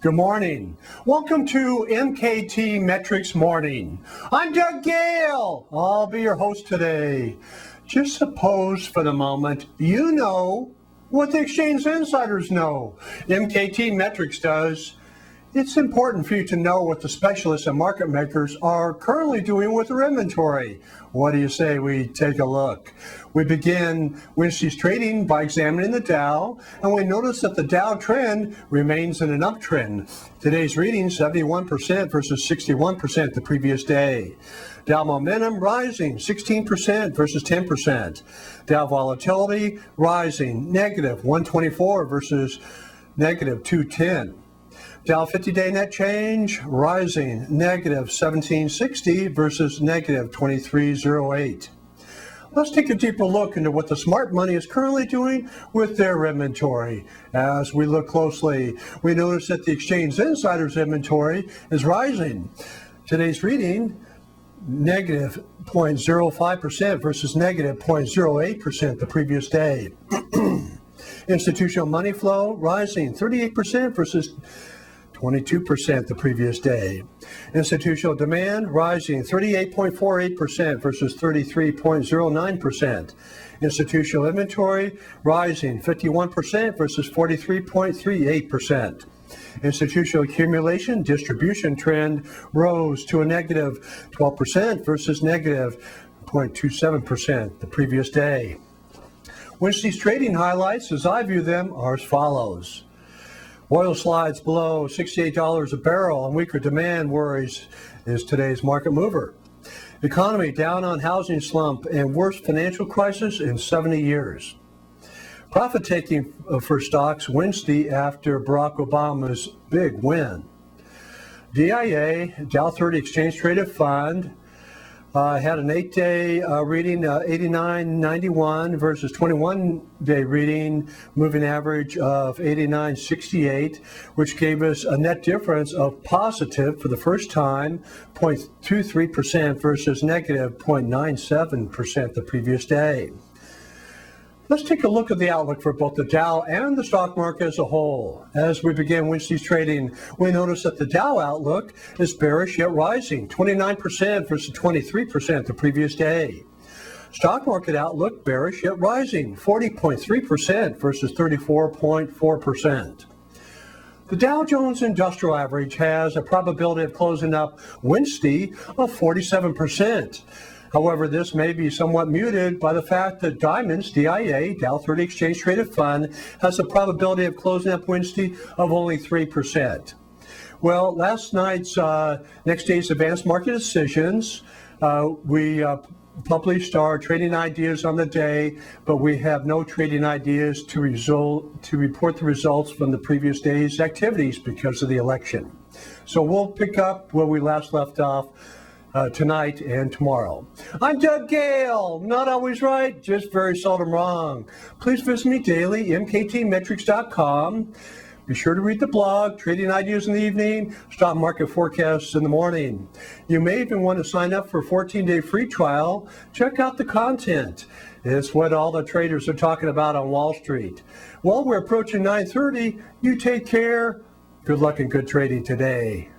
Good morning. Welcome to MktMetrics Morning. I'm Doug Gale. I'll be your host today. Just suppose for the moment you know what the exchange insiders know. MktMetrics does. It's important for you to know what the specialists and market makers are currently doing with their inventory. What do you say we take a look? We begin Wednesday's trading by examining the Dow, and we notice that the Dow trend remains in an uptrend. Today's reading 71% versus 61% the previous day. Dow momentum rising 16% versus 10%. Dow volatility rising negative 124 versus negative 210. Dow 50-day net change rising negative 1760 versus negative 2308. Let's take a deeper look into what the smart money is currently doing with their inventory. As we look closely, we notice that the exchange insiders inventory is rising. Today's reading negative 0.05% versus negative 0.08% the previous day. Institutional money flow rising 38% versus 22% the previous day. Institutional demand rising 38.48% versus 33.09%. Institutional inventory rising 51% versus 43.38%. Institutional accumulation distribution trend rose to a negative 12% versus negative 0.27% the previous day. Wednesday's trading highlights, as I view them, are as follows. Oil slides below $68 a barrel and weaker demand worries is today's market mover. Economy down on housing slump and worst financial crisis in 70 years. Profit taking for stocks Wednesday after Barack Obama's big win. DIA, Dow 30 Exchange Traded Fund, had an 8-day reading 89.91 versus 21-day reading moving average of 89.68, which gave us a net difference of positive for the first time 0.23% versus negative 0.97% the previous day. Let's take a look at the outlook for both the Dow and the stock market as a whole. As we begin Wednesday's trading, we notice that the Dow outlook is bearish yet rising, 29% versus 23% the previous day. Stock market outlook bearish yet rising, 40.3% versus 34.4%. The Dow Jones Industrial Average has a probability of closing up Wednesday of 47%. However, this may be somewhat muted by the fact that Diamond's DIA, Dow 30 Exchange Traded Fund, has a probability of closing up Wednesday of only 3%. Well, last night's next day's advanced market decisions, we published our trading ideas on the day, but we have no trading ideas to report the results from the previous day's activities because of the election. So we'll pick up where we last left off tonight and tomorrow. I'm Doug Gale, not always right, just very seldom wrong. Please visit me daily, MktMetrics.com. Be sure to read the blog, trading ideas in the evening, stock market forecasts in the morning. You may even want to sign up for a 14-day free trial. Check out the content. It's what all the traders are talking about on Wall Street. Well, we're approaching 9:30. You take care. Good luck and good trading today.